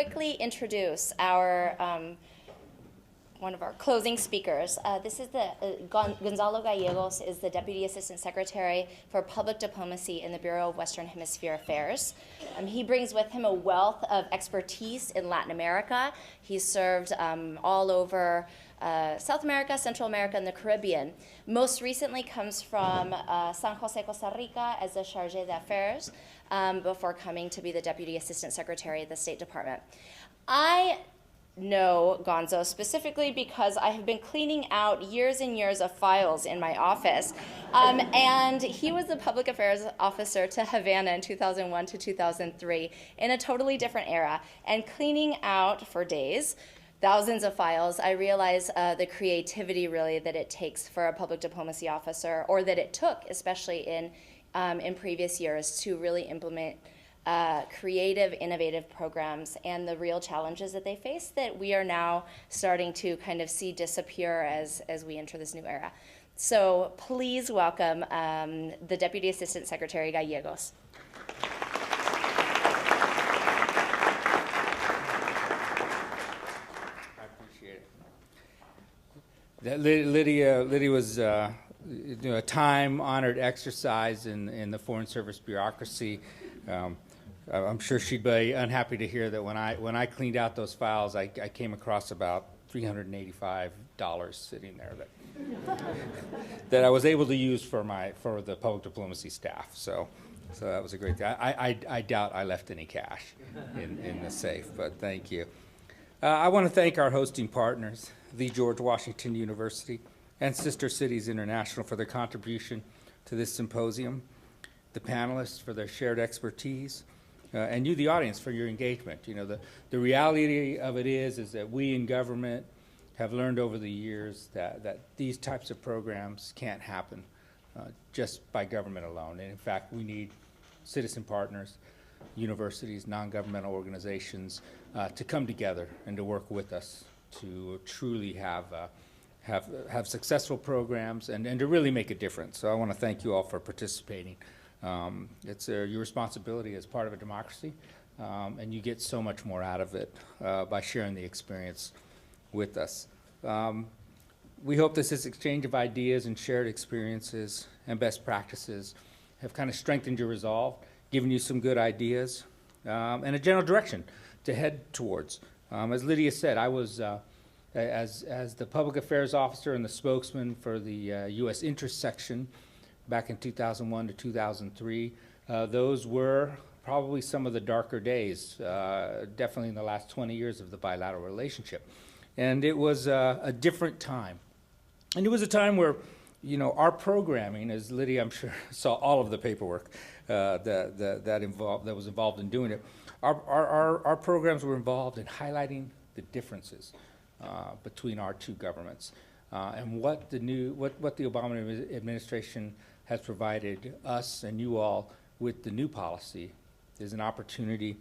quickly introduce our one of our closing speakers. This is Gonzalo Gallegos is the Deputy Assistant Secretary for Public Diplomacy in the Bureau of Western Hemisphere Affairs. He brings with him a wealth of expertise in Latin America. He's served all over South America, Central America, and the Caribbean. Most recently comes from San Jose, Costa Rica as the Chargé d'Affaires before coming to be the Deputy Assistant Secretary of the State Department. I know Gonzo specifically because I have been cleaning out years and years of files in my office. And he was the public affairs officer to Havana in 2001 to 2003 in a totally different era. And cleaning out for days thousands of files, I realize the creativity really that it takes for a public diplomacy officer, or that it took, especially in previous years, to really implement creative, innovative programs and the real challenges that they face that we are now starting to kind of see disappear as we enter this new era. So please welcome the Deputy Assistant Secretary Gallegos. I appreciate it. Lydia was a time-honored exercise in the Foreign Service bureaucracy. I'm sure she'd be unhappy to hear that when I cleaned out those files, I came across about $385 sitting there that I was able to use for the public diplomacy staff. So that was a great thing. I doubt I left any cash in the safe, but thank you. I want to thank our hosting partners, the George Washington University and Sister Cities International, for their contribution to this symposium, the panelists for their shared expertise, and you, the audience, for your engagement. You know, the reality of it is that we in government have learned over the years that these types of programs can't happen just by government alone. And in fact, we need citizen partners, universities, non-governmental organizations to come together and to work with us to truly have successful programs and to really make a difference. So I want to thank you all for participating. It's your responsibility as part of a democracy, and you get so much more out of it by sharing the experience with us. We hope this exchange of ideas and shared experiences and best practices have kind of strengthened your resolve, given you some good ideas, and a general direction to head towards. As Lydia said, I was, as the public affairs officer and the spokesman for the U.S. interest section back in 2001 to 2003, those were probably some of the darker days, definitely in the last 20 years of the bilateral relationship. And it was a different time. And it was a time where, you know, our programming, as Lydia, I'm sure, saw all of the paperwork that was involved in doing it, our programs were involved in highlighting the differences between our two governments and what the Obama administration has provided us and you all with the new policy is an opportunity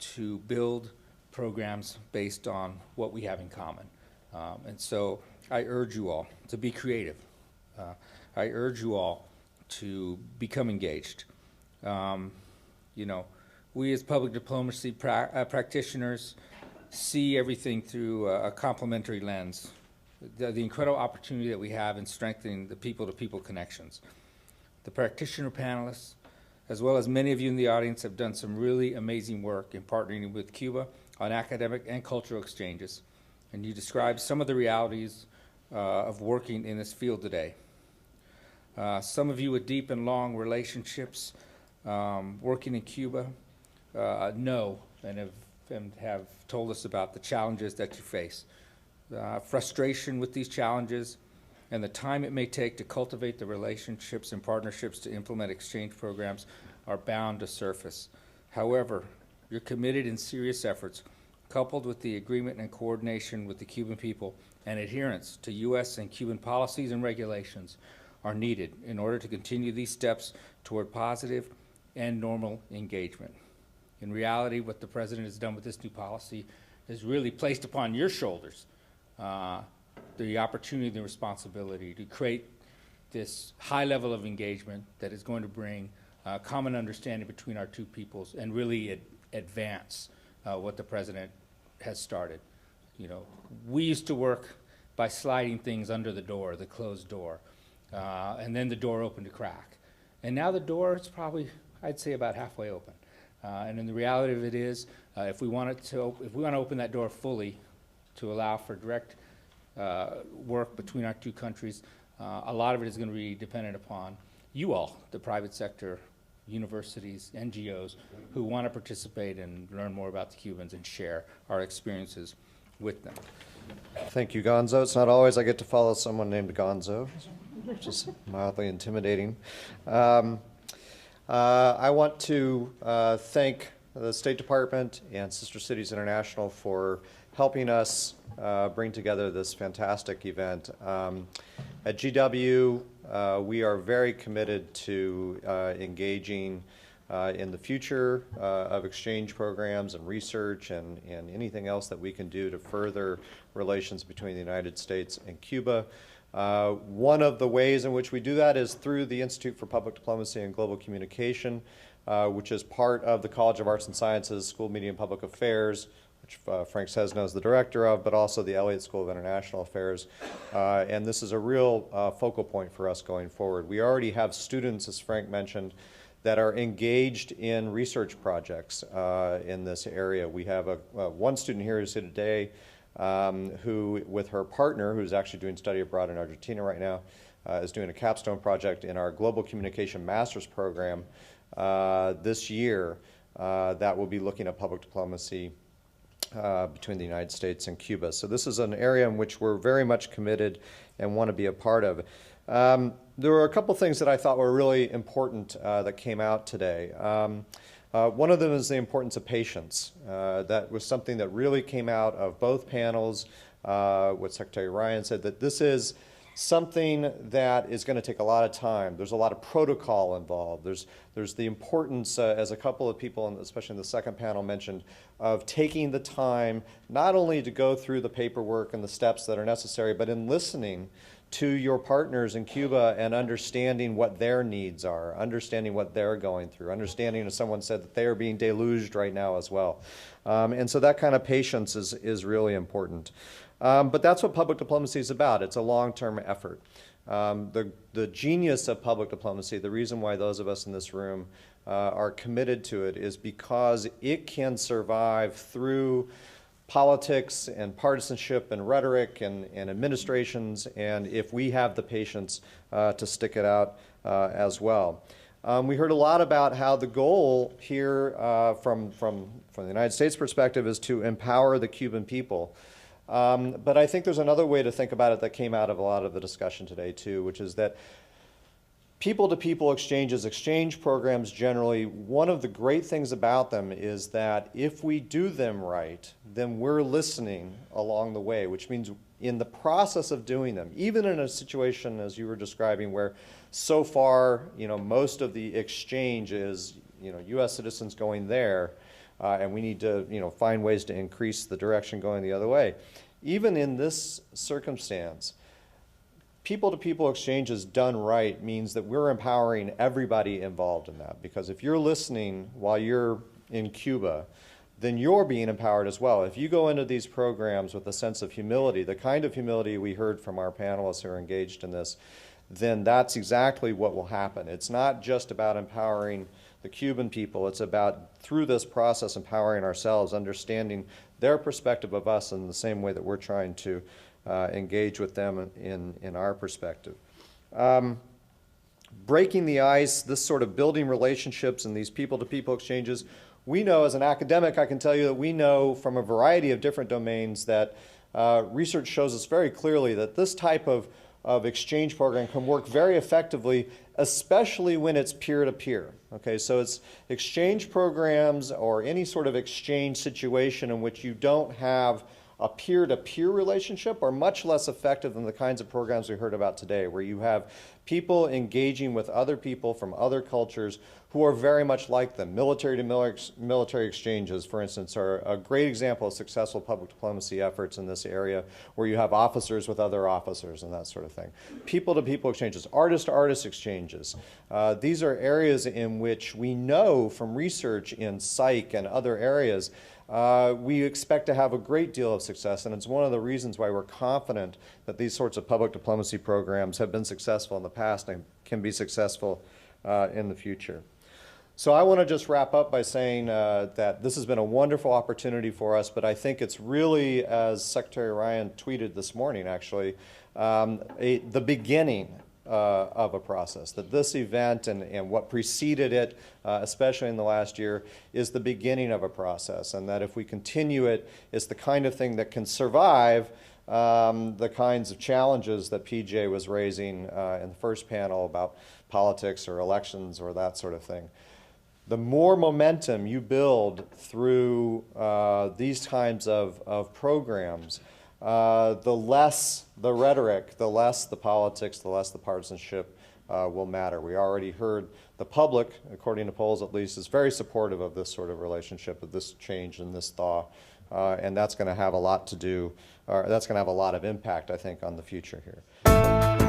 to build programs based on what we have in common. And so I urge you all to be creative. I urge you all to become engaged. You know, we as public diplomacy practitioners see everything through a complementary lens. The incredible opportunity that we have in strengthening the people-to-people connections. The practitioner panelists, as well as many of you in the audience, have done some really amazing work in partnering with Cuba on academic and cultural exchanges. And you described some of the realities of working in this field today. Some of you with deep and long relationships working in Cuba know and have told us about the challenges that you face. Frustration with these challenges and the time it may take to cultivate the relationships and partnerships to implement exchange programs are bound to surface. However, your committed and serious efforts, coupled with the agreement and coordination with the Cuban people and adherence to U.S. and Cuban policies and regulations, are needed in order to continue these steps toward positive and normal engagement. In reality, what the President has done with this new policy is really placed upon your shoulders the opportunity and the responsibility to create this high level of engagement that is going to bring common understanding between our two peoples and really advance what the president has started. You know, we used to work by sliding things under the door, the closed door, and then the door opened to crack. And now the door is probably, I'd say, about halfway open. And then the reality of it is, if we want to open that door fully to allow for direct work between our two countries, a lot of it is going to be dependent upon you all, the private sector, universities, NGOs, who want to participate and learn more about the Cubans and share our experiences with them. Thank you, Gonzo. It's not always I get to follow someone named Gonzo, which is mildly intimidating. I want to thank the State Department and Sister Cities International for helping us bring together this fantastic event. At GW, we are very committed to engaging in the future of exchange programs and research and anything else that we can do to further relations between the United States and Cuba. One of the ways in which we do that is through the Institute for Public Diplomacy and Global Communication, which is part of the College of Arts and Sciences School of Media and Public Affairs, which Frank Cesno is the director of, but also the Elliott School of International Affairs. And this is a real focal point for us going forward. We already have students, as Frank mentioned, that are engaged in research projects in this area. We have one student here who's here today who, with her partner, who's actually doing study abroad in Argentina right now, is doing a capstone project in our Global Communication Master's Program this year that will be looking at public diplomacy between the United States and Cuba. So this is an area in which we're very much committed and want to be a part of. There were a couple things that I thought were really important that came out today. One of them is the importance of patience. That was something that really came out of both panels. What Secretary Ryan said, that this is something that is going to take a lot of time. There's a lot of protocol involved. There's the importance, as a couple of people, especially in the second panel, mentioned, of taking the time not only to go through the paperwork and the steps that are necessary, but in listening to your partners in Cuba and understanding what their needs are, understanding what they're going through, understanding, as someone said, that they are being deluged right now as well. And so that kind of patience is really important. But that's what public diplomacy is about. It's a long-term effort. The genius of public diplomacy, the reason why those of us in this room are committed to it, is because it can survive through politics and partisanship and rhetoric and administrations, and if we have the patience to stick it out as well. We heard a lot about how the goal here from the United States perspective is to empower the Cuban people. But I think there's another way to think about it that came out of a lot of the discussion today too, which is that people-to-people exchanges, exchange programs generally, one of the great things about them is that if we do them right, then we're listening along the way, which means in the process of doing them, even in a situation, as you were describing, where so far, most of the exchange is, U.S. citizens going there, and we need to, find ways to increase the direction going the other way. Even in this circumstance, people-to-people exchanges done right means that we're empowering everybody involved in that. Because if you're listening while you're in Cuba, then you're being empowered as well. If you go into these programs with a sense of humility, the kind of humility we heard from our panelists who are engaged in this, then that's exactly what will happen. It's not just about empowering the Cuban people. It's about, through this process, empowering ourselves, understanding their perspective of us in the same way that we're trying to engage with them in our perspective. Breaking the ice, this sort of building relationships and these people-to-people exchanges, we know as an academic, I can tell you that we know from a variety of different domains that research shows us very clearly that this type of exchange program can work very effectively, especially when it's peer-to-peer. Okay, so it's exchange programs or any sort of exchange situation in which you don't have a peer-to-peer relationship are much less effective than the kinds of programs we heard about today, where you have people engaging with other people from other cultures who are very much like them. Military exchanges, for instance, are a great example of successful public diplomacy efforts in this area, where you have officers with other officers and that sort of thing. People-to-people exchanges, artist-to-artist exchanges. These are areas in which we know from research in psych and other areas we expect to have a great deal of success, and it's one of the reasons why we're confident that these sorts of public diplomacy programs have been successful in the past and can be successful in the future. So I want to just wrap up by saying that this has been a wonderful opportunity for us, but I think it's really, as Secretary Ryan tweeted this morning actually, the beginning of a process, that this event and what preceded it, especially in the last year, is the beginning of a process, and that if we continue it, it's the kind of thing that can survive the kinds of challenges that PJ was raising in the first panel about politics or elections or that sort of thing. The more momentum you build through these kinds of programs, the less the rhetoric, the less the politics, the less the partisanship will matter. We already heard the public, according to polls at least, is very supportive of this sort of relationship, of this change and this thaw, and that's going to have a lot to do, or that's going to have a lot of impact, I think, on the future here.